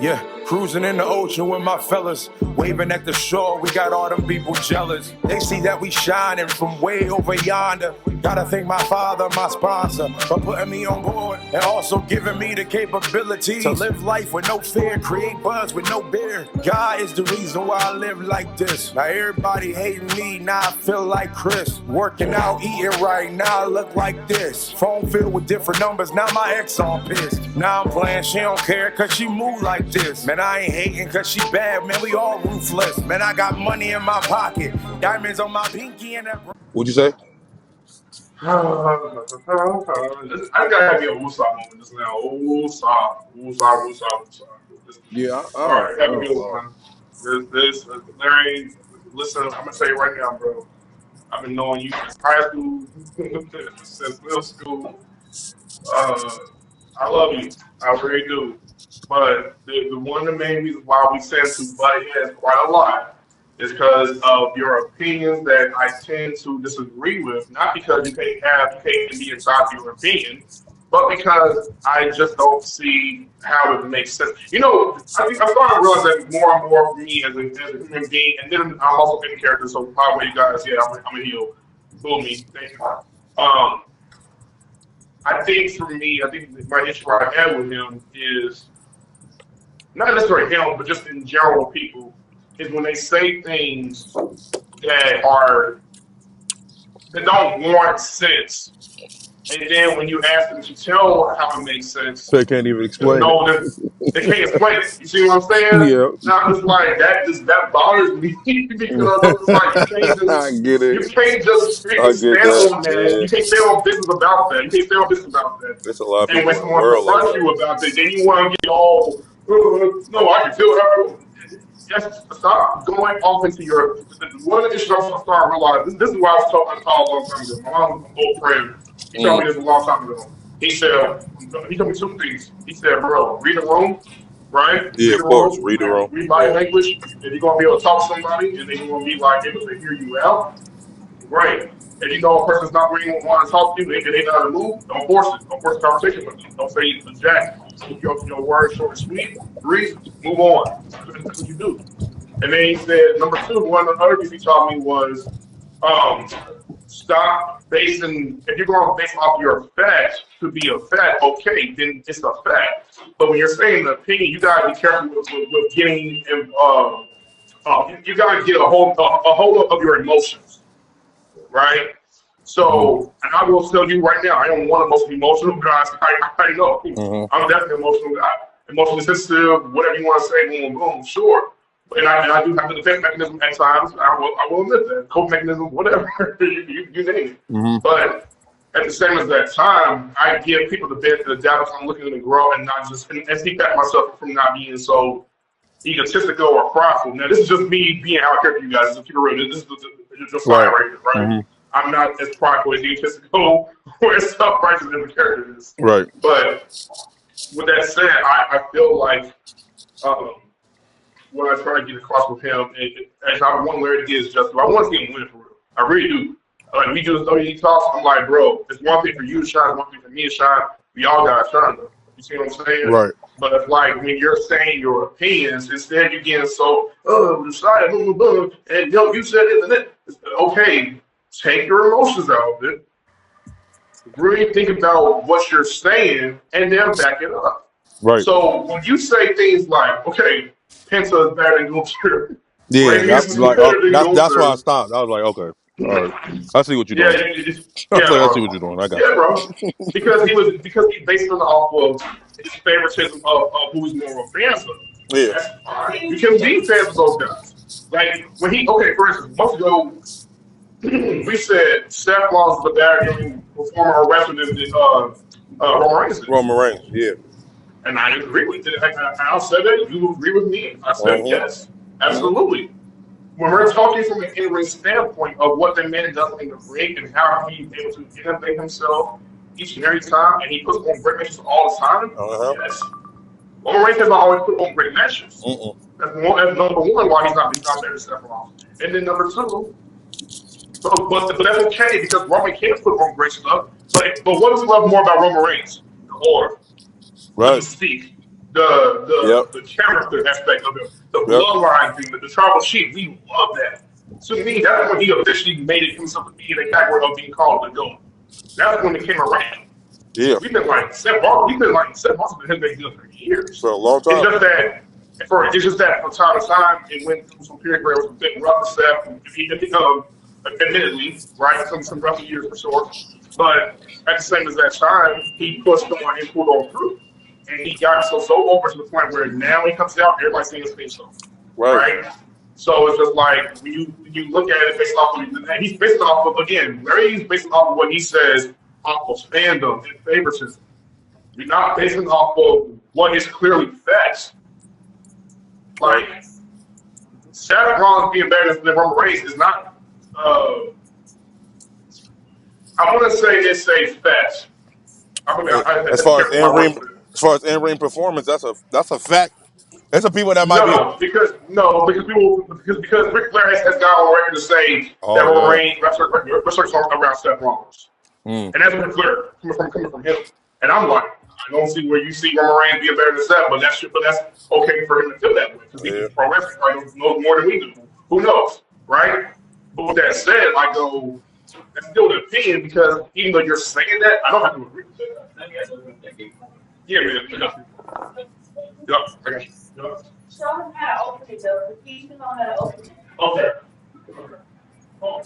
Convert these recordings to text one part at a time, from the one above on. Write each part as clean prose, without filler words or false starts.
Yeah, cruising in the ocean with my fellas, waving at the shore, we got all them people jealous. They see that we shining from way over yonder. Gotta thank my father, my sponsor, for putting me on board and also giving me the capability to live life with no fear, create buzz with no beer. God is the reason why I live like this. Now everybody hating me, now I feel like Chris. Working out, eating right, now I look like this. Phone filled with different numbers, now my ex on pissed. Now I'm playing, she don't care cause she move like this. Man, I ain't hating cause she bad, man, we all ruthless. Man, I got money in my pocket, diamonds on my pinky and that. What'd you say? I gotta have you a woosah moment just now. Woosah. Yeah, All right, have a good one. Larry, listen, I'm gonna tell you right now, bro. I've been knowing you since high school, since middle school. I love you, I really do. But the one of the main reasons why we tend to butt heads quite a lot is because of your opinions that I tend to disagree with. Not because you can't be inside your opinion, but because I just don't see how it makes sense. You know, I think I'm starting to realize that more and more for me as a human being, and then I'm also in character. So by the way, you guys, yeah, I'm a heel. Fool me, thank you. I think for me, I think my issue I have with him is not necessarily him, but just in general people, is when they say things that don't warrant sense, and then when you ask them to tell how it makes sense, they can't even explain they can't explain it. You see what I'm saying? Yeah. Now it's like that bothers me because it's like you can't just I get it. you can't just stand on that. Yeah. You can't stay on business about that. You can't stay on business about that. There's a lot of And people when in the someone world like confronts that. you about that, then you want to get all, no, I can feel that. Just stop going off into your. One of the issues I'm starting to realize, this is why I was talking a long time ago. My mom's an old friend. He told me this a long time ago. He told me two things. He said, bro, read the room, right? Yeah, of course. Read the room. Read body language. If you're going to be able to talk to somebody and they're going to be like able to hear you out, great. If you know a person's not really want to talk to you and they know how to move, don't force it. Don't force the conversation with them. Don't say it's Jack. Keep your words short and sweet. Breathe. Move on. That's what you do. And then he said, number two, one of the other things he taught me was stop basing, if you're going to base off your fact to be a fact, okay, then it's a fact. But when you're saying an opinion, you got to be careful with getting, you got to get a hold of your emotions, right? So, and I will tell you right now, I am one of the most emotional guys I know. I'm definitely an emotional guy, emotionally sensitive, whatever you want to say, boom, boom, sure. And I do have the defense mechanism at times. I will admit that. Coping mechanism, whatever, you name it. But at the same as that time, I give people the benefit of the doubt if I'm looking to grow and not just, and see back myself from not being so egotistical or prideful. Now, this is just me being out here for you guys. Just keep it real. This is the side right here, right? I'm not as prideful as egotistical or as self-righteous as the character is. Right. But with that said, I feel like what I try to get across with him, and I want Larry to get his justice. I want to see him win for real. I really do. Like, we do the 30 talks. I'm like, bro, it's one thing for you to shine, one thing for me to shine. We all got to shine, though. You see what I'm saying? Right. But it's like when you're saying your opinions, instead you're getting so, Josiah, and you said it, and it. Okay, take your emotions out of it. Really think about what you're saying, and then back it up. Right. So when you say things like, okay, Penta is better than Gulfstream. Yeah, that's why I stopped. I was like, okay, all right, I see what you're doing. I see what you're doing. I got you. Bro. Because he based it off of his favoritism of who he's more of fans of. Yeah. You can be fans of those guys. Like when for instance, months ago, we said Seth Rollins was a better performer or wrestler than Roman Reigns. Roman Reigns, yeah. And I agree with it. I said it. You agree with me? I said yes, absolutely. When we're talking from an in-ring standpoint of what the man does in the ring and how he's able to innovate himself each and every time, and he puts on great matches all the time, yes. Roman Reigns has not always put on great matches. That's number one why he's not better than Seth Rollins. And then number two, but that's okay because Roman can put on great stuff, But what do we love more about Roman Reigns? The aura, the Right. mystique, Yep. the character aspect of it, the Yep. bloodline thing, the tribal chief. We love that. To me, that's when he officially made it himself to be in the category of being called the GOAT. That's when it came around. Yeah. We've been like Seth Rollins has been good for years. For a long time. It's just that from time to time it went through some period where it was a bit rough for Seth. Admittedly, right, some rough years for sure. But at the same as that time, he pushed on and pulled on through. And he got so over to the point where now he comes out, everybody's saying his face off. Right? So it's just like when you look at it based off of, and he's based off of, again, Larry's based off of what he says off of fandom and favoritism. You're not basing off of what is clearly facts. Like Seth Rollins being better than Roman Reigns is not. I want to say it's a fact. As far as in-ring performance, that's a fact. There's some people that might because Ric Flair has got on record to say that Roman Reigns wrestlers around Seth Rollins, and that's Ric Flair coming from him. And I'm like, I don't see where you see Roman Reigns being better than Seth, but that's okay for him to feel that way because he pro wrestling probably knows more than we do. Who knows, right? But with that said, I go, that's still an opinion because even though you're saying that, I don't have to agree with that. Yeah, man. Yep. Okay. Show him how to open it though. Teach him on how to open it. Okay. Oh.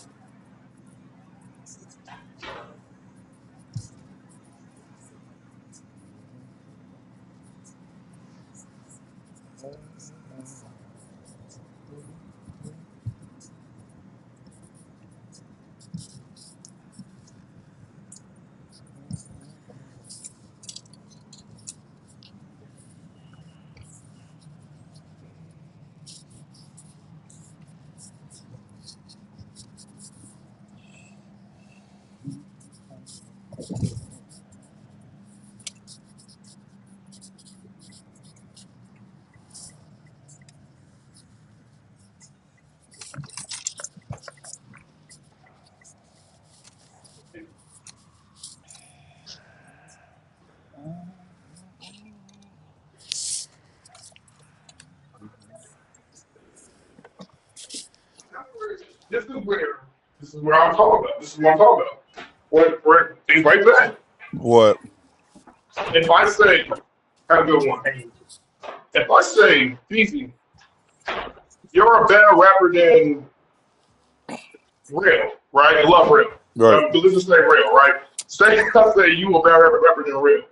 This is where I'm talking about. This is what I'm talking about. Where things like that. What? If I say, have a good one. If I say, Beefy, you're a better rapper than Real, right? I love Real. Right. But let's just say Real, right? Say I say you a better rapper than Real.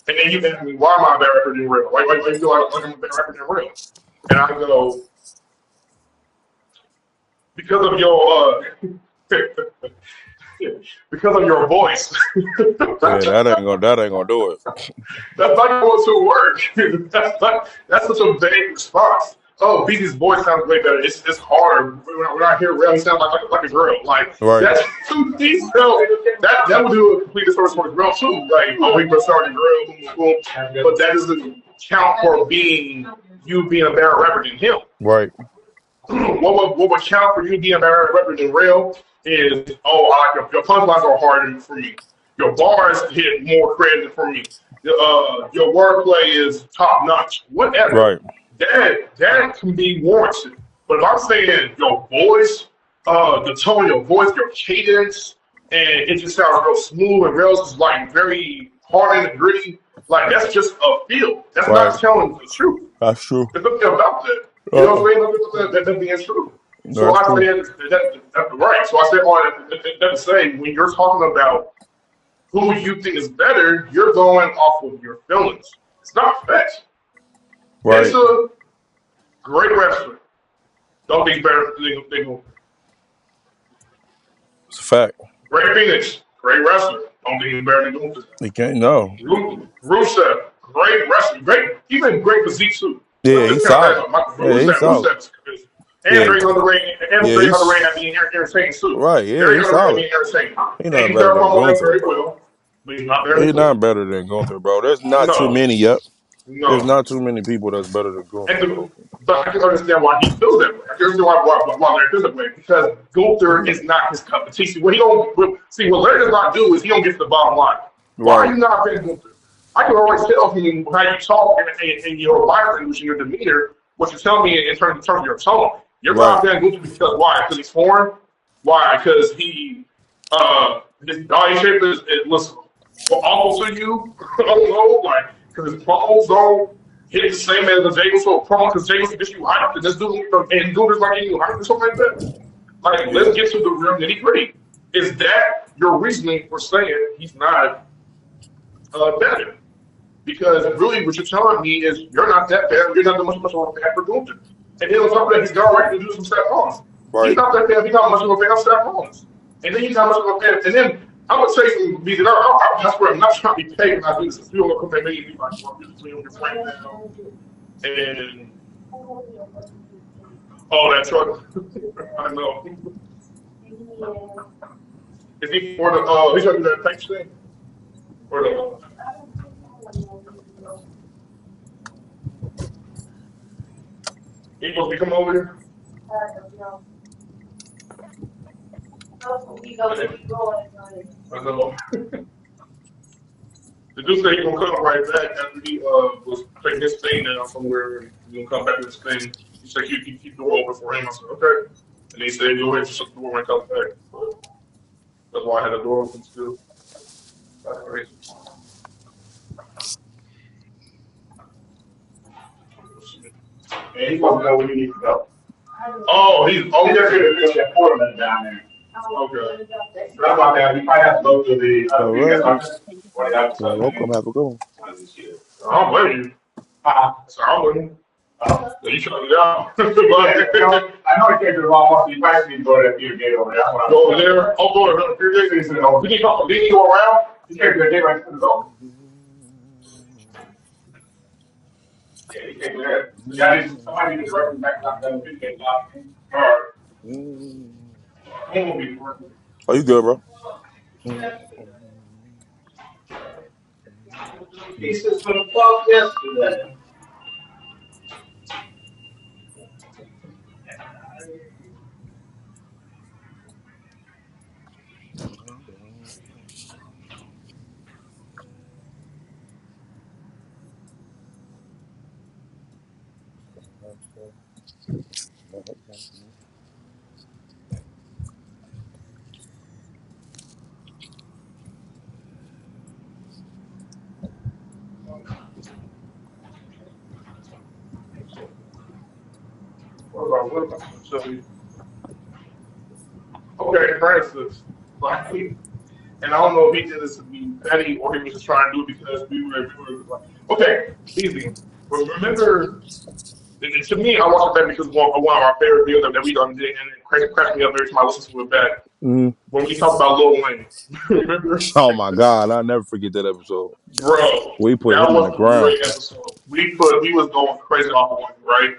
And then you ask me, why am I a better rapper than Real? Why you feel like I'm a better rapper than Real? And I go, because of your because of your voice. Yeah, that ain't gonna do it. That's not going to work. That's such a vague response. Oh, BT's voice sounds way better. It's hard. When I hear Real, he sounds like a girl. Like that's too detailed. That would do a complete distortion for the girl too. Like, oh, he was starting girl, but that doesn't count for you being a better rapper than him. Right. What would count for you being a better rapper than Real is, your punchlines are harder for me. Your bars hit more credit for me. Your wordplay is top notch. Whatever. Right. That can be warranted. But if I'm saying your voice, the tone of your voice, your cadence, and it just sounds real smooth and real is like very hard and gritty, like that's just a feel. That's not telling the truth. That's true. There's nothing about that. You know what I'm saying? That being true. So I say that's right. So I said all that to say when you're talking about who you think is better, you're going off of your feelings. It's not facts. Right. It's a great wrestler. Don't think better than it's a fact. Great Phoenix, great wrestler. Don't think he's better than Gunther. He can't. No. Rusev, great wrestler. Even great physique too. Yeah, he's solid. He's solid. And Drake on the ring, at being entertaining too. Right, yeah, he's solid. He's not better than Gunther. He's not better than Gunther, bro. There's not too many yet. There's No. not too many people that's better than Gunther. But I can understand why he feels that way. I can understand why Larry feels that way because Gunther is not his cup of tea. See, what Larry does not do is he don't get to the bottom line. Why are Right. you not paying Gunther? I can always tell from how you talk and your body language and your demeanor what you're telling me in terms of your tone. You're Right. not paying Gunther because why? Because he's foreign. Why? Because his body shape is looks awful to you. I don't know, like because his promos don't hit the same as the Jay Uso promo because Jay Uso gets you hyped and this dude and dude is like getting you hyped or something like that. Like Yeah. let's get to the real nitty gritty. Is that your reasoning for saying he's not better? Because really, what you're telling me is you're not that bad. You're not that much of a fan for Gunther. And then on top of that, he's got right to do some Seth Rollins. He's Right. not that bad. He's not much of a fan of Seth Rollins. And then he's not much of a fan. And then I'm gonna say something. Because that's where I'm not trying to be paid when I do this. If you don't look at me, you like, well, you're your friend now. And that truck. I know. Is he for the? He's gonna do that tank thing. Or the? He supposed to be coming over here. I know. The dude said he's gonna come right back after he was taking his thing down somewhere. He's gonna come back to his thing. He said you keep the door open for him. I said okay. And he said go ahead and shut the door when he comes back. That's why I had the door open still. That's crazy. And he's supposed to know when you need to go. Oh, he's He just did that tournament down there. okay. So that's why he might have to go to the All right. PPVs. You're welcome. Have a good one. I don't blame you. So I wouldn't. You shut it down. I know he came to the wrong one, so he might need to go to that PPV over there. Go over there. Oh, go over there. Did he go around? He came to the day right to the door. Yeah, he came there. Somebody needs to direct him back to the PPV. All right. Oh, you good, bro? Pieces for the fuck yesterday. What about I tell you? Okay, Francis. Like, and I don't know if he did this to be petty or he was just trying to do it because we were like, okay, easy. But remember, to me, I watched it back because one of our favorite videos that we done did, and it crashed me up every time I listen to it back. Mm. When we talked about Lil Wayne, remember? Oh my God, I'll never forget that episode. Bro, We put that him in was the a ground. great episode. We was going crazy off of one, right?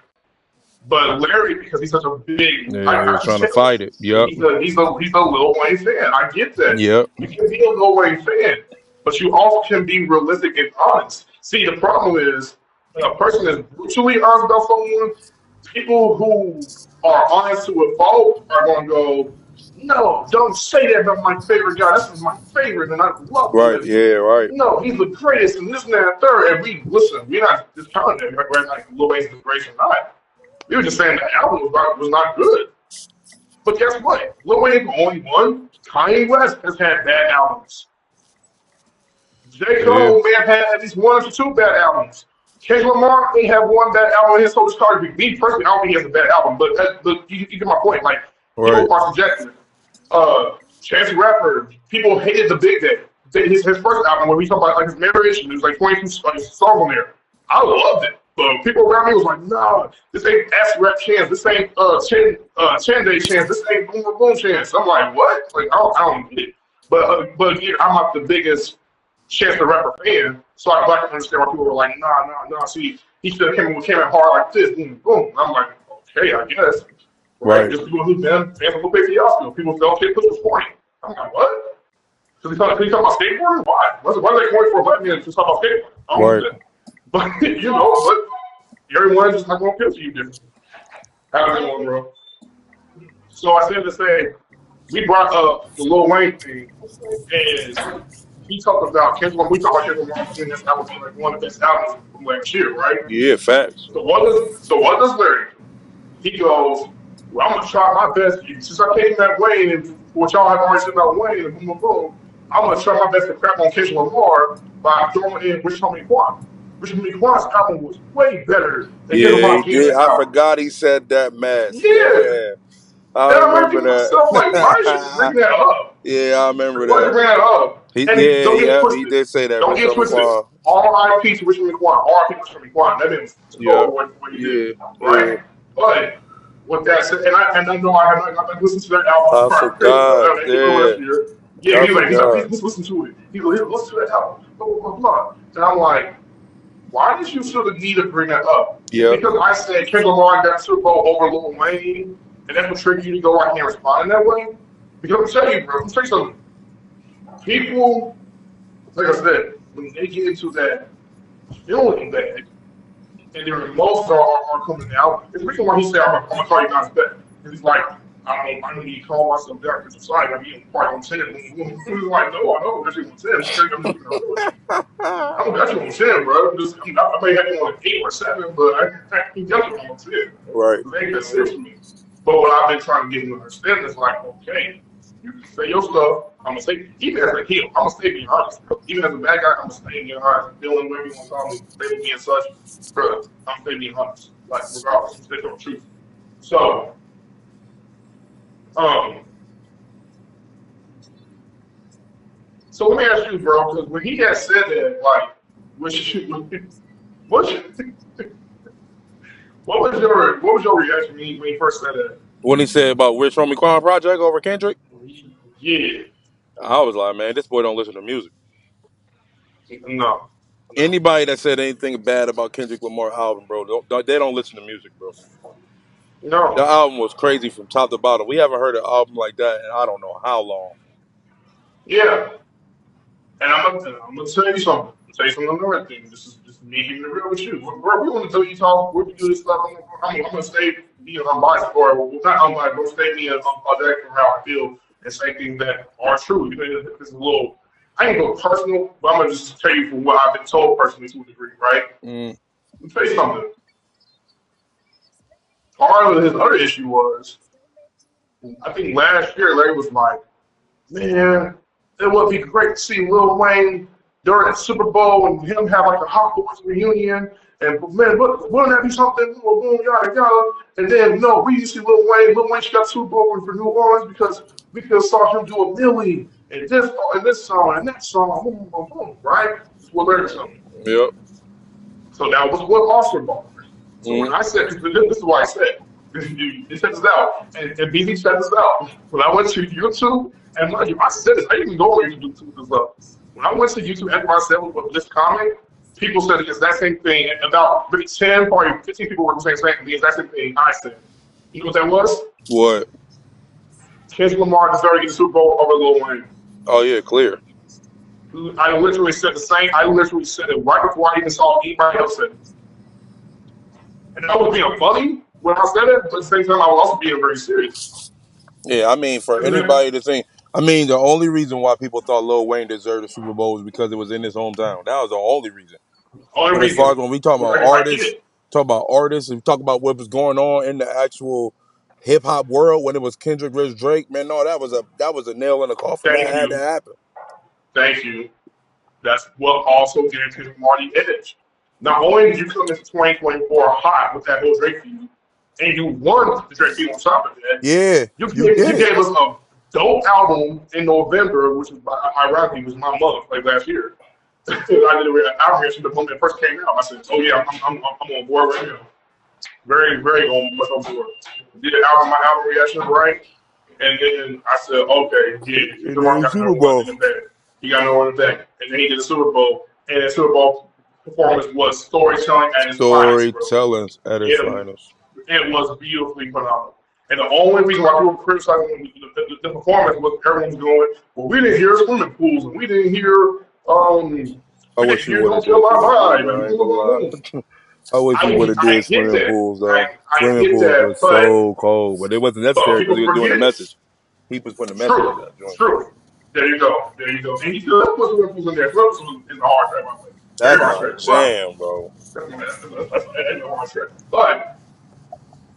But Larry, because he's such a big, Yeah, he was trying to fight it. Yep. He's a Lil Wayne fan. I get that. Yep. You can be a Lil Wayne fan, but you also can be realistic and honest. See, the problem is when a person is brutally honest about someone, people who are honest to a fault are going to go, no, don't say that about my favorite guy. This is my favorite, and I love him. Right. Yeah. Right. No, he's the greatest, and this and that and third. And we're not discounting him, right? Like Lil Wayne's the greatest or not. We were just saying the album was not good. But guess what? Lil Wayne's the only one. Kanye West has had bad albums. J. Cole may have had at least one or two bad albums. Kendrick Lamar may have one bad album in his whole discography. Me personally, I don't think he has a bad album, but you get my point. Like, people are subjective. Chance the Rapper, people hated the Big Day. His first album, where we talk about like his marriage, and there's like 22 songs on there. I loved it. But people around me was like, nah, this ain't S-Rap Chance. This ain't 10 Day Chance. This ain't Boom Boom Boom Chance. I'm like, what? Like, I don't get it. But again, I'm not the biggest Chance the Rapper fan, so I can understand why people were like, nah. See, he should have came in hard like this, boom, boom. I'm like, okay, I guess. Right. Just people who've been fans of Lupe Fiasco. People felt Kid Push was corny. I'm like, what? Because he talking about skateboarding? Why? Why is that corny for a black man to talk about skateboarding? I don't get that. But but everyone's just not gonna picture you different. How's it going, bro? So I said to say, we brought up the Lil Wayne thing, and he talked about Kendrick Lamar. We talked about Kendrick Lamar saying this album was like one of the best albums from last year, right? Yeah, facts. So what does Larry? He goes, well, I'm gonna try my best. Since I came that Wayne, and what y'all have already said about Wayne, and boom, boom, boom, I'm gonna try my best to crap on Kendrick Lamar by throwing in Rich Homie Quan. Rich Homie Quan's album was way better than Kendrick Yeah, Lamar he did. King's I album. forgot he said that mess. Yeah. Yeah, I And I'm remember thinking to myself, like, why is you that. bringing that up? Yeah, I remember Why is you that. bringing that up? And don't get He twisted. did say that. Don't Rich get Homie twisted. Quan. R.I.P. to Richard McQuan. R.I.P. to Richard McQuan. That didn't Yep. go what he did, Yeah. Yeah. right? But with that said, and I know I have not listened to that album I prior to Christmas. forgot. That came out last year. Yeah, I he's like, forgot. please listen to it. He's like, listen to that album. Blah, blah, blah, blah. And I'm like, why did you feel the need to bring that up? It's Yep. because I said Kendrick Lamar got Super Bowl over Lil Wayne, and that's what triggered you to go, I can't respond in that way? Because I'm telling you, bro, I'm telling you something. People, like I said, when they get into that feeling bad, and their emotions are coming out, it's the reason why he said, I'm gonna call you guys back. Because he's like, I don't need to call myself back because Josiah, I'm being part on 10. He's like, no, I know, that's you on 10. I'm just do it. I'm definitely on 10, bro. I may have you on 8 or 7, but I definitely on 10. Right. Make that sense to me. But what I've been trying to get him to understand is like, okay, you can say your stuff. I'm gonna say, even as a heel, I'm gonna stay being honest. Even as a bad guy, I'm gonna stay being honest. Feeling whatever you want to call me, stay with me and such, bro. I'm stay being honest. Like regardless, I'm stay telling the truth. So, so let me ask you, bro, because when he had said that, like, what was your reaction when he first said that? When he said about Rich Homie Quan project over Kendrick, Yeah. I was like, man, this boy don't listen to music. No. Anybody that said anything bad about Kendrick Lamar album, bro, they don't listen to music, bro. No. The album was crazy from top to bottom. We haven't heard an album like that in I don't know how long. Yeah. And I'm gonna tell you something. Another thing. This is me keeping it real with you. We're going to tell you talk. We're going to do this stuff. I'm gonna stay being unbiased for it. Not unbiased, but stay being unbiased for how I feel and say things that are true. It's a little. I ain't go personal, but I'm gonna just tell you from what I've been told personally to a degree, right? Mm. Let me tell you something. Part of his other issue was, I think last year Larry was like, man, it would be great to see Lil Wayne during the Super Bowl and him have like a Hot Boys reunion. And man, wouldn't that be something? Boom, yada yada. And then no, we used to see Lil Wayne. Lil Wayne got Super Bowl for New Orleans because we could saw him do a milli and this song and that song, boom, boom, boom, right? That's what Larry said. Yep. So that was what Oscar bought. So when I said, this is why I said, you check this out, and BZ check this out. When I went to YouTube, and mind you, I said this, I didn't even go on YouTube to this up. When I went to YouTube after I said this comment, people said the exact same thing. About maybe 10, probably 15 people were saying the exact same thing I said. You know what that was? What? Kendrick Lamar deserved to get the Super Bowl over Lil Wayne. Oh yeah, clear. I literally said the same. I literally said it right before I even saw anybody else say it. And I was being funny when I said it, but at the same time, I was also being very serious. Yeah, I mean, for anybody to think, I mean, the only reason why people thought Lil Wayne deserved the Super Bowl was because it was in his hometown. That was the only reason. But as far as when we talk about artists, and talk about what was going on in the actual hip hop world when it was Kendrick, Rich, Drake, man, no, that was a nail in the coffin. That had to happen. Thank you. That's what also guaranteed Marty edge. Not only did you come into 2024 hot with that whole Drake feud, and you won the Drake feud on top of that. Yeah, you gave us a dope album in November, which was ironically was my month, like last year. I did an album reaction the moment it first came out. I said, "Oh yeah, I'm on board right now. Very, very on board." Did my album reaction right, and then I said, "Okay, yeah, the Rock got Super Bowl in the bag. He got no one in the back, and then he did the Super Bowl, and the Super Bowl performance was storytelling at its finest. It was beautifully phenomenal. And the only reason why people were criticizing the performance was everyone was going, well, we didn't hear swimming pools, and we didn't hear I wish you You would don't have feel did a lot swimming pools, behind, man. man. I ain't gonna lie. I wish you would have I did get swimming that. pools, though. I Swimming get pools are that, but so cold, but it wasn't necessary because people he was doing the forget. message. He was putting the message in True, that joint. true. There you go. There you go. And he still put some influence in there. Phillips is a hard track, by the way. Very That's hard my track. But jam, bro. that's a hard track. But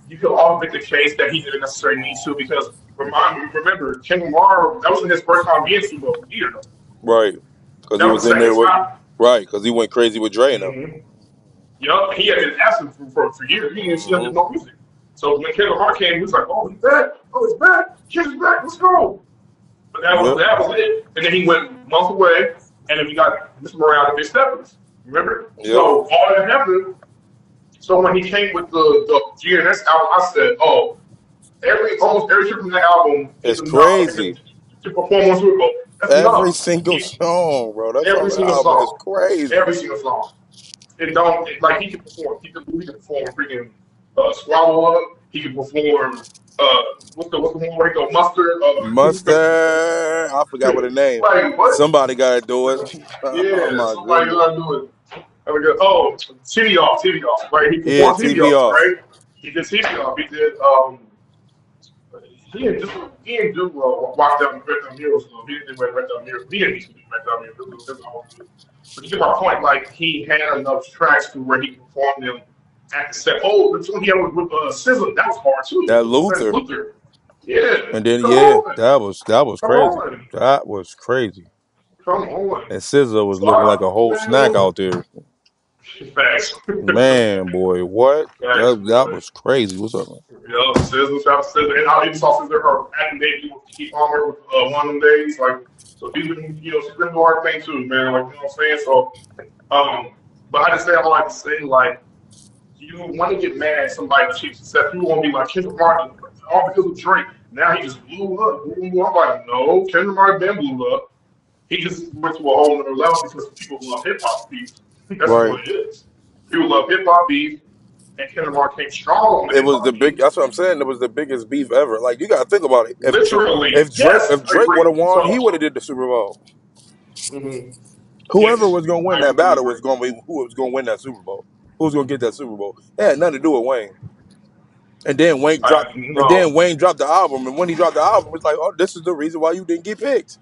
you could also make the case that he didn't necessarily need to because remember, Ken Lamar, that wasn't his first time being Super Bowl either. Right, because he That was was the in second there with time. right, because he went crazy with Dre and them. Mm-hmm. Yup, he had been asking for years. He didn't see him no music. So when Ken Lamar came, he was like, "Oh, he's back! Oh, he's back! Ken's back! Let's go!" But Yep, that was it. And then he went months away, and then we got Mr. Morale and Big Steppers. Remember? yep. So all that happened. So when he came with the GNS album, I said, "Oh, almost every trick from that album is It's enough for him crazy. to perform on Super Bowl. That's Every enough. single song, bro. That Every song single album is song, crazy. every single song. Like he can perform. He can perform freaking Swallow Up. He can perform what's the one where he go mustard? Mustard. I forgot what the name. Like what? Somebody gotta do it. Oh Yeah, my somebody goodness. gotta do it. Oh, TV off, right? He Yeah, performed TV TV off, off. right? He did TV off. He did he didn't do Walk Down Red Down Murals. He didn't do Red Down Murals. He didn't need to do Red Down Murals. This was all good. But you get my point. Like he had enough tracks to where he performed them at the set. Oh, the one he had with SZA, that was hard too. That That's Luther. Luther. Yeah, And then come yeah, on, that was come crazy. on, That was crazy. come on. And SZA was looking like a Stop, whole snack man. out there. Facts. Man, boy, what? Facts, That boy. was crazy. What's up, man? You know, SZA, shout out to SZA, and I even saw SZA her acting debut with Keith Palmer with one of them days. Like, so she's been, she's been doing her thing too, man. Like, you know what I'm saying? So, but I just say all I can say, like, you want to get mad at somebody achieve success, you want to be like Kendrick Martin, all because of Drake. Now he just blew up. I'm like, no, Kendrick Martin then blew up. He just went to a whole other level because people love hip hop beef. That's just Right. what it is. People love hip hop beef, and Kendrick Lamar came strong on the It hip was the hop big. beef. That's what I'm saying. It was the biggest beef ever. Like you got to think about it. Literally, If yes, I Drake would agree. have won, he So, would have did the Super Bowl. Whoever yes, was gonna win I that completely battle agree. was gonna be who was gonna win that Super Bowl. Who was gonna get that Super Bowl? It had nothing to do with Wayne. And then Wayne dropped. And then No, Wayne dropped the album. And when he dropped the album, it's like, oh, this is the reason why you didn't get picked.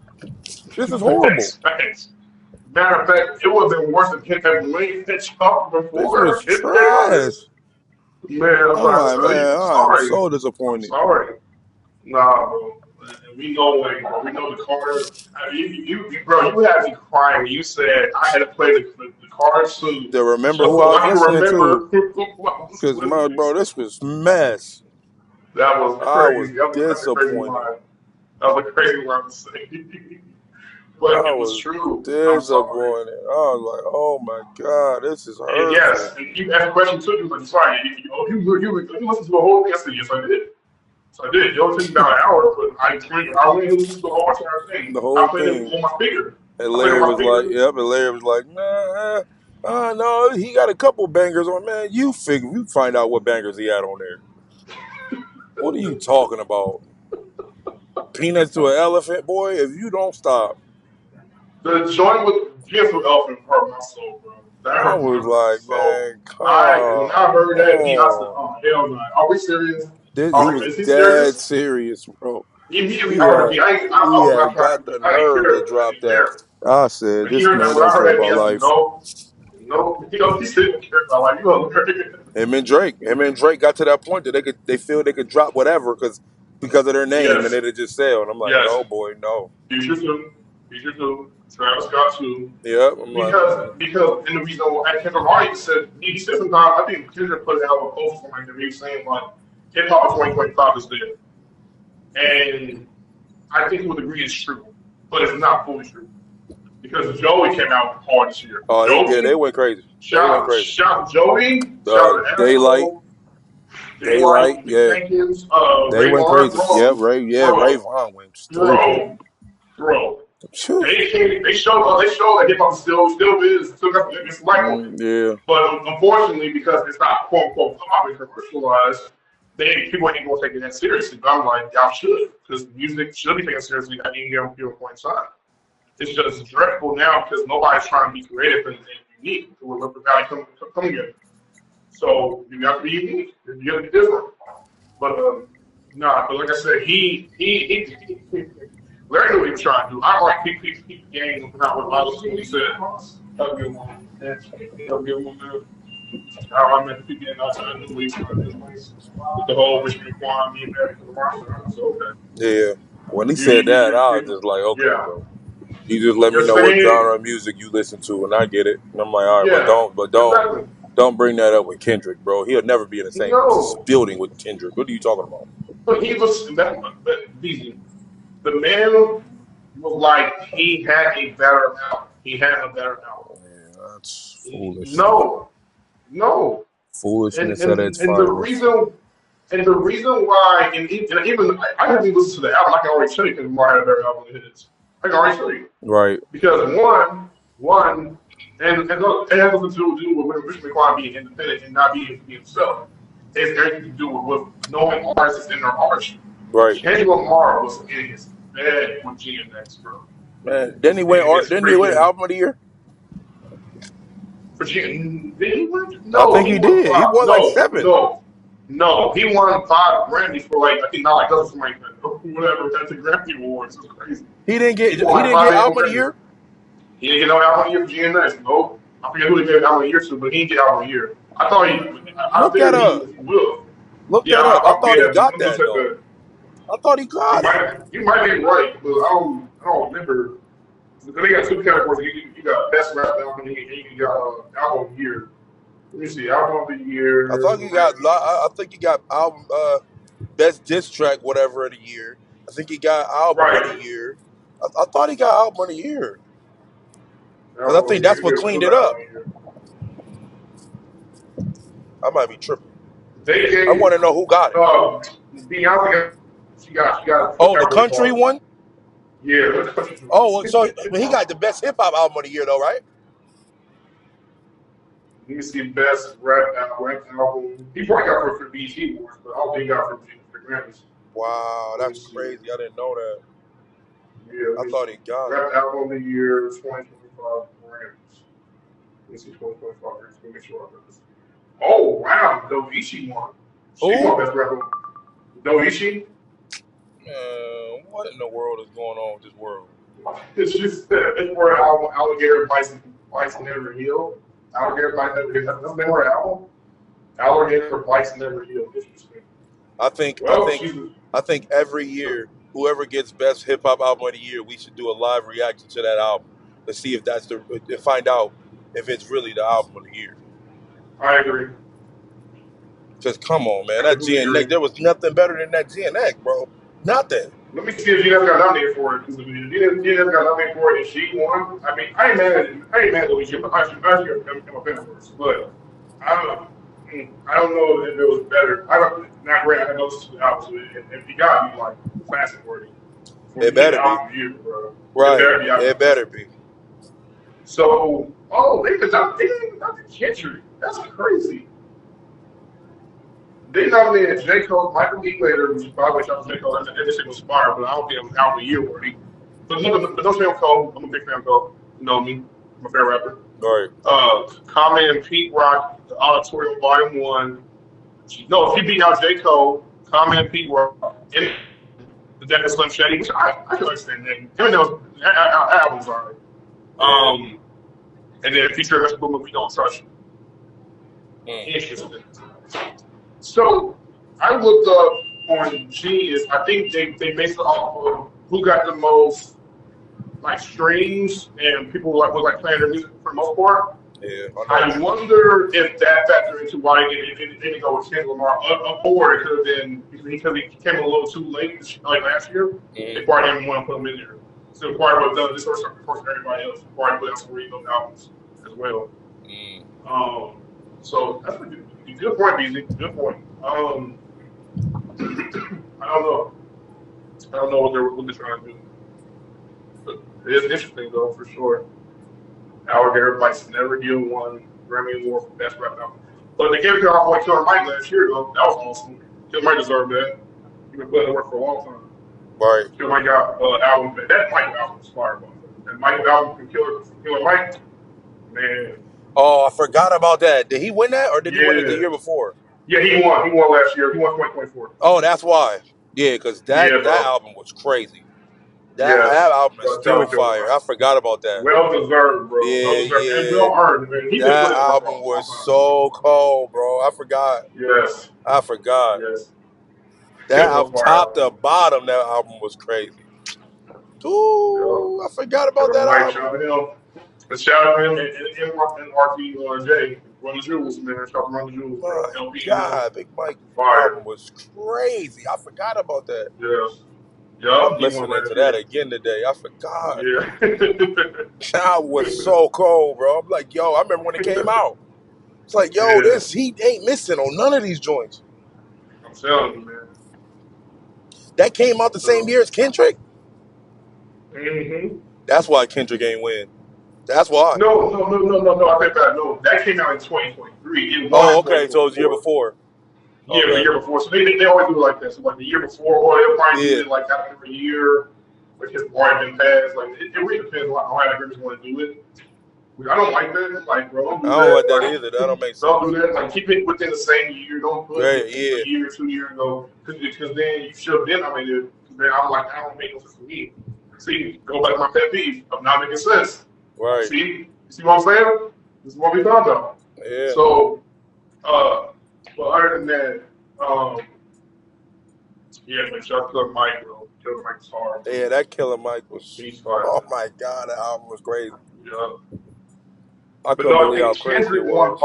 This is horrible. facts. Matter of fact, it would have been worse if Kent had Wayne pitched up This before. was If I'm being trash. honest, man, I'm I'm trying to like, tell you, man, I'm I am sorry. so I'm disappointed. sorry. Nah, bro. We know Wayne, bro. We know the Carter. I mean, bro, you had me crying. You said I had to play the Carter too, To remember just who so I was I can listening to, remember who I was because my listening bro, to. this was mess. That was I was crazy. That's a crazy disappointed. line. That was a crazy line to say. But I it was was true. I'm sorry. disappointed. I was like, oh my God, this is And yes, hurtful. and you asked a question too. You was like, sorry, you listened to the whole thing. I said, yes, I did. So I did. It only took me about an hour, but I went and listened to the whole entire thing. The I whole played it thing. on my speaker. And I played it Larry on my was like, speaker. yep. And Larry was like, nah, no, he got a couple bangers on. Man, you find out what bangers he had on there. What are you talking about? Peanuts to an elephant, boy. If you don't stop. The joint with Jennifer Elfman hurt my soul, bro. That I hurt was my like, soul. man, come When I heard that beat, I said, on. oh, hell no. Are we serious? He was Is he dead serious? serious, bro. Immediately, He I heard the had beat. I he was not had trying got to, the I didn't nerve to care. I drop didn't that. care. I said, When he this heard that, man when I don't heard care that beat, about I said, life. no, he didn't care about life. You hilarious. Him and Drake got to that point that they feel they could drop whatever because of their name and Yes, it'll just sell. And I'm like, yes. no, boy, no. Future too. Travis Scott too. Yep. I'm like, Because and the reason why Kendrick Lamar said he said sometimes I think Kendrick put out a post on like he was saying like hip hop of 2025 is dead. And I think he would agree it's true, but it's not fully true. Because Joey came out hard this year. oh, Joey, they went crazy. shout Joey, shout to Daylight, yeah. Jenkins, They Ray went Vaughn, crazy. Ray Vaughn went stupid. bro. Phew. They showed that hip hop still got it's life on it. Yeah. But unfortunately, because it's not quote unquote pop and commercialized, people ain't gonna take it that seriously. But I'm like, y'all should, because music should be taken seriously at any given point in time. it's just dreadful now because nobody's trying to be creative and unique with how they come together. So you got to be unique. You got to be different. But nah, but like I said, Larry knew what he was trying to do. I like keep the game not what Miles what he said. Have a good one. Have a good one, man. I meant to keep getting outside the league with the whole Richmond Quan being back to the roster. So okay. Yeah. When he said that, I was just like, okay, yeah. bro. You just let me You're know what saying, genre of music you listen to, and I get it. And I'm like, all right, yeah, exactly. don't bring that up with Kendrick, bro. He'll never be in the same No, building with Kendrick. What are you talking about? but he was the man was like he had a better album. He had a better album. Yeah, that's foolish. No. Foolishness at its And the finest. reason why, and even I haven't even listened to the album. I can already tell you because Lamar had a better album than his. I can already tell you. Right. Because one, and it has nothing to do with Richard McQuan being independent and not being himself. It's everything to do with knowing artists in their art. Right. Kendrick Lamar was in his bed with GNX, bro. Man, didn't he win album of the year? Did he win? No, I think he did. He won like 7. No, he won 5 Grammys for like I think not like us like whatever. That's the Grammy Awards. It's crazy. He didn't get album of the year. He didn't get no album of the year for GNX. No, I forget who he gave album of the year to, but he didn't get album of the year. I thought he. Look that up. Look that up. I thought he got that though. I thought he got it. You might be right, but I don't remember. They got 2 categories. You got best rap album, and you got album of the year. Let me see, album of the year. I think he got album best diss track whatever of the year. I think he got album of the year. I thought he got album of the year. Because I think that's what cleaned it up. I might be tripping. I want to know who got it. Beyonce, she got. The country one. Yeah. Oh, so he got the best hip hop album of the year though, right? Let me see best rap album. He probably got for BET Awards, but I don't think he got for Grammys. Wow, that's crazy. I didn't know that. Yeah, I thought he got rap album of the year 2025 Grammys. Let me see 2025 Grammys. Let me make sure I got this. Oh wow, Dovici won. She won best rap album. Dovici. What in the world is going on with this world? It's just it's for Alligator Bison Never Heal. Alligator Bison Never Heal. That's the name of her album. Alligator Bison Never Heal. Interesting. I think every year, whoever gets best hip hop album of the year, we should do a live reaction to that album to see if that's to find out if it's really the album of the year. I agree. Because come on, man, that GNX, there was nothing better than that GNX, bro. Nothing. Let me see if GNX got nominated for it. Because if GNX got nominated for it and she won, I mean, I ain't mad at Louis. I'm a fan of hers, but I don't know if it was better. Not great. I know this is the album. If you got me like classic worthy. It better be. Year, bro. Right. It better be. So, they didn't even nominate Kendrick. That's crazy. They nominated J. Cole, Michael B. Later, which by the way, shout out to J. Cole. This shit was fire, but I don't think it was album of the year worthy. But don't say I'm Cole. I'm a big fan of Cole. You know me. I'm a fair rapper. Right. Common and Pete Rock, the Auditorium Volume 1. No, if he beat out J. Cole, Common and Pete Rock, and the Death of Slim Shady, which I can understand that. Even though that album's alright. And then feature Rest of We Don't Trust You. Interesting. So I looked up on Genius. I think they based it off of who got the most like streams and people was playing their music for the most part. Yeah. I wonder if that factored into why it didn't go with Kendrick Lamar or it could have been because he came a little too late like last year. They probably didn't want to put him in there. So probably would have done this or of course everybody else probably put out some read those albums as well. So that's a good point, BZ. Good point. I don't know what they're trying to do. But it is interesting though, for sure. Alligator Bison Never Heal won Grammy Award for Best Rap Album. But they gave it to our boy Killer Mike last year though. That was awesome. Killer Mike deserved that. He's been putting in work for a long time. Right. Killer Mike got album. That Mike album was fire, and Mike album from Killer Mike. Man. Oh, I forgot about that. Did he win that, or did he win it the Yeah. year before? Yeah, he won. He won last year. He won 2024. Oh, that's why. Yeah, because that Yeah, bro. album was crazy. That Yes. album is I'm still telling you, fire. I forgot about that. well deserved, bro. Well Yeah, deserved. And yeah. well earned, man. He's been That putting in work for a album long was time. so cold, bro. I forgot. Yes. I forgot. Yes. That It was album, fire, top to man. bottom, that album was crazy. Yeah. Ooh, I forgot about Killer that Mike, album. shout out to him. And shout out to him and RT Run the Jewels, man. Shout out to Run the Jewels, bro. My LP and them. God, Big Mike's Fire. album was crazy. I forgot about that. Yes. Yup, I'm he won listening last to that year. again today. I forgot. Yeah. That was so cold, bro. I'm like, yo, I remember when it came out. It's like, yo, Yeah. this he ain't missing on none of these joints. I'm telling you, man. That came out the same year as Kendrick. Mm-hmm. That's why Kendrick ain't win. That's why. No. I think that no, that came out in 2023. It won Oh, in okay. So it was the year 2024. before. Yeah, the Okay. year before. So they always do it like that. So like the year before, or they'll probably do Yeah. it like after a year, like his already been passed. Like it really depends on how agreements want to do it. I don't like that. Like, bro, don't I do don't that. like that Like, either. That don't make don't sense. do that. Like, keep it within the same year. Don't put Right, a yeah. year, 2 years ago, because then you should have been nominated. Then I'm like, I don't make no sense to me. See, go back to my pet peeve of not making sense. Right. See, you see what I'm saying? This is what we talking about. Yeah. So, but other than that, yeah, man, shout out to Mike, bro. Killer Mike's hard. Bro. Yeah, that Killer Mike was. He's fire. Oh my God, that album was crazy. Yeah. I couldn't believe how crazy Kendrick it won was.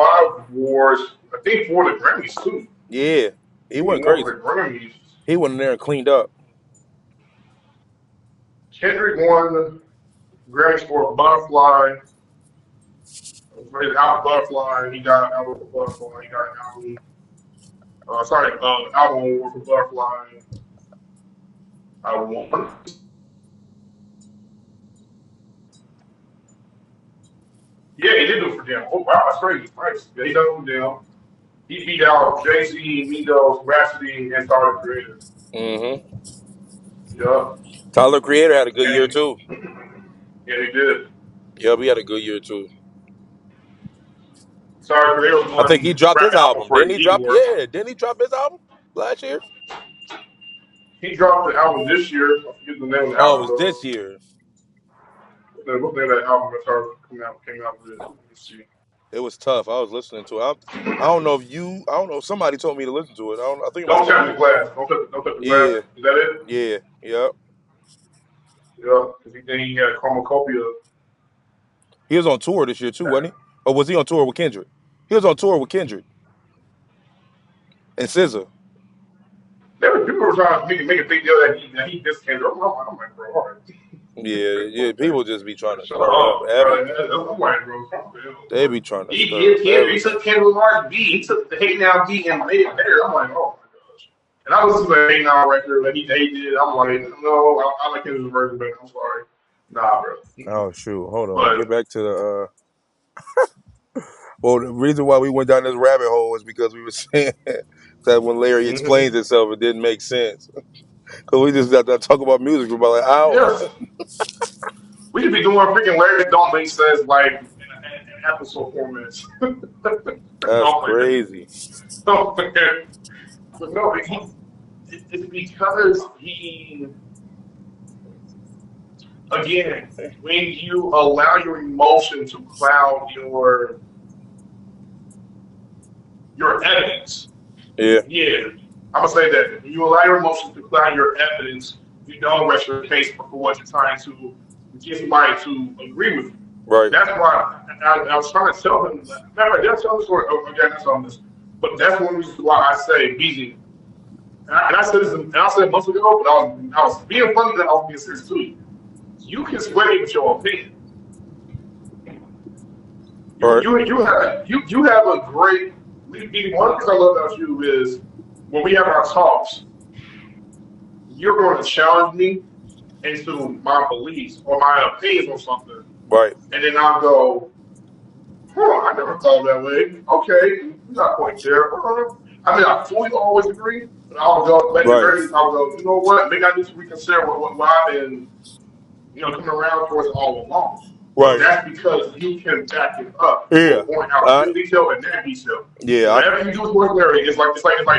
5 awards, I think 4 the Grammys too. Yeah, he went won crazy. for the Grammys. He went in there and cleaned up. Kendrick won Grammys for Butterfly. For his album Butterfly, he got an album for Butterfly. He got an album. Album award for Butterfly. I won. Yeah, he did do it for them. Oh wow, that's crazy. Nice. Yeah, he done it for them. He beat out Jay-Z, Migos, Rhapsody, and Tyler Creator. Mm-hmm. Yeah. Tyler Creator had a good year too. Yeah, he did. Yep, he had a good year too. Tyler Creator won I think he dropped his album. for Didn't he drop? Award. Yeah, didn't he drop his album last year? He dropped the album this year. I forget the name of the Oh, album. it was this year. What name of that album came out with? Let me see. It was tough. I was listening to it. I don't know if you. I don't know. Somebody told me to listen to it. I think it might Don't have touch been the glass. Don't touch the glass. you. Is that it? Yeah. Yeah. Yep. Yeah. Because he had Chromacopia. He was on tour this year too, wasn't he? Or was he on tour with Kendrick? He was on tour with Kendrick and SZA. People were trying to make a big deal that he just came. I'm like, bro, all right. Yeah. People just be trying to Shut stir up, up bro. everything. I'm like, bro, They be trying to he stir up everything. he took Kendrick Lamar's beat. He took the Hate Now beat and made it better. I'm like, oh my gosh. And I listened to the Hate Now record that he did. I'm like, no, I like his version better. I'm sorry. Nah, bro. Oh shoot! Hold on. Get back to the. Well, the reason why we went down this rabbit hole is because we were saying that when Larry explains himself, it didn't make sense. Because we just got to talk about music for about an hour. Yes. We could be doing freaking Larry Don't Make Sense like in episode formats. That's crazy. But no, it's because he, again, when you allow your emotion to cloud your evidence. Yeah. I'm gonna say that. When you allow your emotions to cloud your evidence, you don't rest your case for what you're trying to get somebody to agree with you. Right. That's why I was trying to tell him. Remember, I did tell the story. Again, that's on this. But that's one reason why I say BZ. And I said this, and I said it months ago, but I was being funny, that I was being serious too. You can sway me with your opinion. Right. You have a great. One thing I love about you is when we have our talks, you're going to challenge me into my beliefs or my opinions on something. Right. And then I'll go, I never thought that way. Okay, you got a point there. I mean, I fully always agree, but I'll go, I'll go, you know what? Maybe I need to reconsider what I've been coming around towards all along. But Right. that's because you can back it up Yeah. for going out this detail and that detail. Yeah. Whatever you do towards Larry is like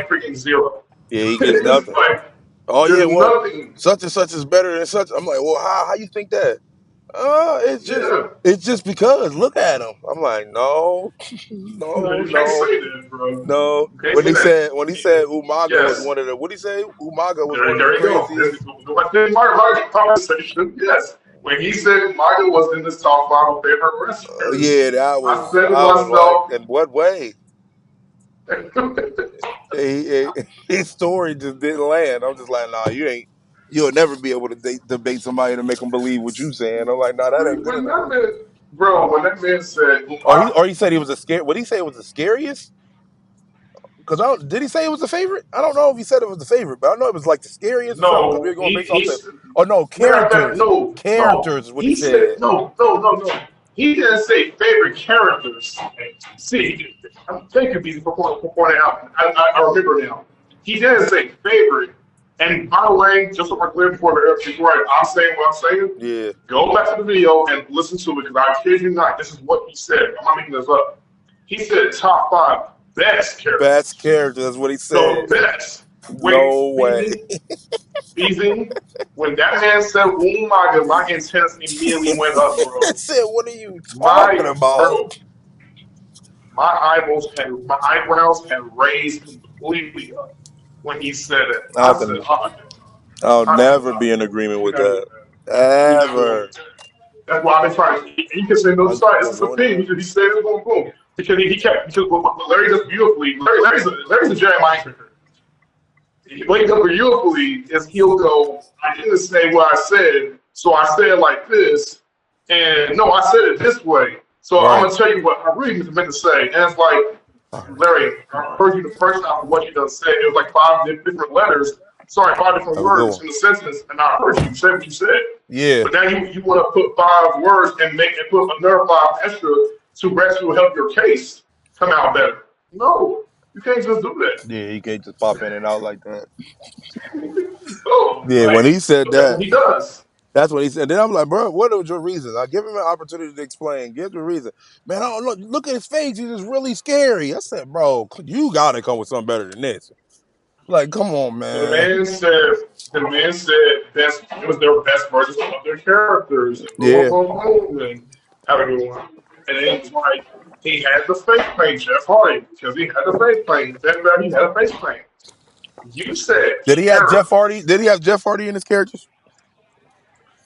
freaking zero. Yeah. He gets It's nothing. like Oh yeah. there's Well, nothing. such and such is better than such. I'm like, well, how you think that? Yeah, It's just because look at him. I'm like, no, you no, can't no, say that, bro. no. You can't say When he that. said Umaga was Yes. one of the, what did he say? Umaga was one of the There you go. craziest. My conversation. Yes. When he said Michael was in the top 5 of favorite wrestlers, Yeah, I said to I was like, myself, in what way? His story just didn't land. I'm just like, nah, you'll never be able to debate somebody to make them believe what you saying. I'm like, nah, that ain't good when enough. that man, bro, when that man said, Or he said he was a scare. What did he say it was the scariest? Because did he say it was the favorite? I don't know if he said it was the favorite, but I know it was like the scariest or something. Because we no, were going based off he the. Oh no, matter of fact, characters. no. Characters is what he He said, said. no. He didn't say favorite characters. See, thank you, BZ, for pointing out. I remember now. He didn't say favorite. And by the way, just so we're clear before I'm saying what I'm saying, Yeah. go back to the video and listen to it because I kid you not, this is what he said. I'm not making this up. He said top 5 best characters. Best characters, that's what he said. The best. No way. Easy. When that man said, "Oh my God," my intensity immediately went up, bro. I said, what are you talking about? My eyebrows had raised completely up when he said it. I said, I'll I said, never be in agreement we're with not doing that. that. We're not doing Ever. that. That's why I've been trying. You can say no I'm side. It's still his doing opinion. that. He said it, boom, boom. Because he kept, because Larry does beautifully. Larry's a Jeremiah tricker. What he does beautifully is he'll go, I didn't say what I said, so I said it like this. And no, I said it this way. So I'm gonna tell you what I really meant to say. And it's like, Larry, I heard you the first time for what you done said. It was like 5 different letters. Sorry, 5 different words in the sentence, and I heard you say what you said. Yeah. But now you want to put 5 words and put another 5 extra to help your case come out better. No, you can't just do that. Yeah, you can't just pop in and out like that. No, Yeah, when he said that's that, what he does. that's what he said. Then I'm like, bro, what was your reasons? I give him an opportunity to explain. Give the reason. Man, I don't know. Look at his face. He's just really scary. I said, bro, you got to come with something better than this. Like, come on, man. The man said it was their best versions of their characters. Yeah. And have a good one. And then it's like he had the face paint, Jeff Hardy, because he had the face paint. He had a face paint. You said Did he have Jeff Hardy? Did he have Jeff Hardy in his characters?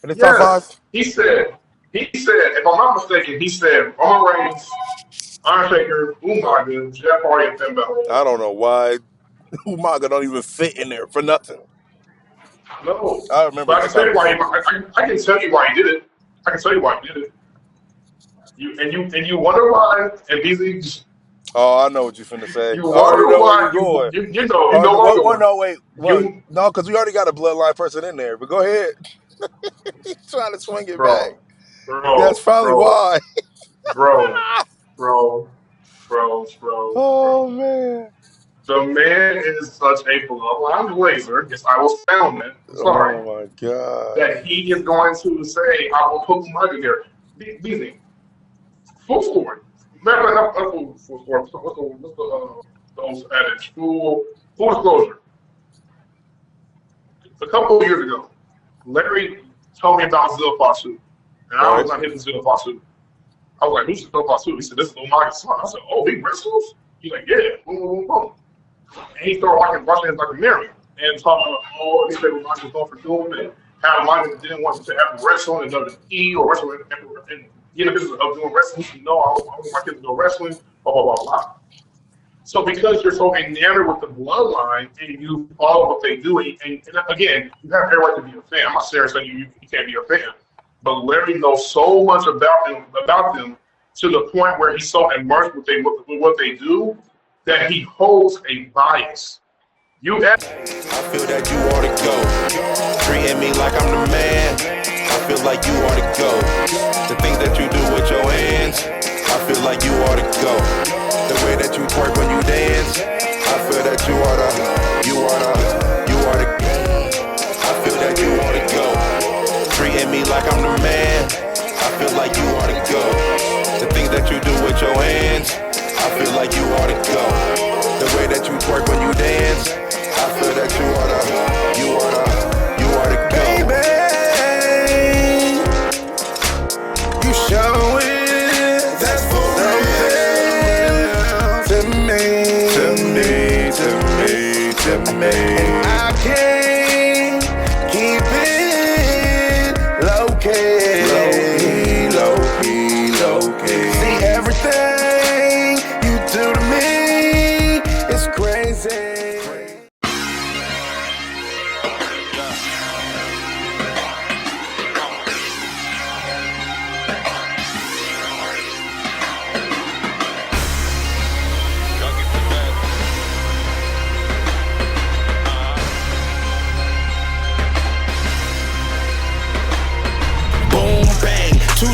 In his top 5? He said, if I'm not mistaken, he said Roman Reigns, Undertaker, Umaga, Jeff Hardy, and Finn Balor. I don't know why Umaga don't even fit in there for nothing. No, I remember. But I can tell you why. I can tell you why he did it. I can tell you why he did it. You wonder why? And BZ. Oh, I know what you're finna say. You wonder why? You know. No, wait. No, because we already got a bloodline person in there. But go ahead. He's trying to swing it back. That's probably why. Bro. Oh man. The man is such a bloodline blazer. Yes, I will stand on that. Sorry. Oh my god. That he is going to say, I will put Umaga there. BZ. Full story. What's the adage? Full disclosure. A couple of years ago, Larry told me about Zilfasu. And I was not hitting Zilfasu. I was like, who's Zilfasu? He said, this is Umaga's son. I said, oh, he wrestles? He's like, yeah. Boom. And he started watching his documentary and talking about, oh, he said Umaga was going for doing it. How Umaga didn't want to have wrestling and WWE or wrestling and get a business of doing wrestling. No, I want my kids to go wrestling, blah. So because you're so enamored with the bloodline and you follow what they do, and again, you have every right to be a fan. I'm not saying you can't be a fan. But Larry knows so much about them to the point where he's so immersed with what they do that he holds a bias. I feel that you ought to go. Treating me like I'm the man. I feel like you ought to go. The things that you do with your hands, I feel like you ought to go. The way that you twerk when you dance, I feel that you ought to. I feel that you ought to go. Treating me like I'm the like you ought to go. The things that you do with your hands, I feel like you ought to go. The way that you twerk when you dance, I feel that you ought to go. Baby, you showing that's for real to me. And I can't keep it low key. See, everything you do to me is crazy.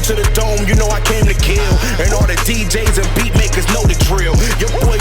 To the dome, you know I came to kill. And all the DJs and beat makers know the drill. Your boy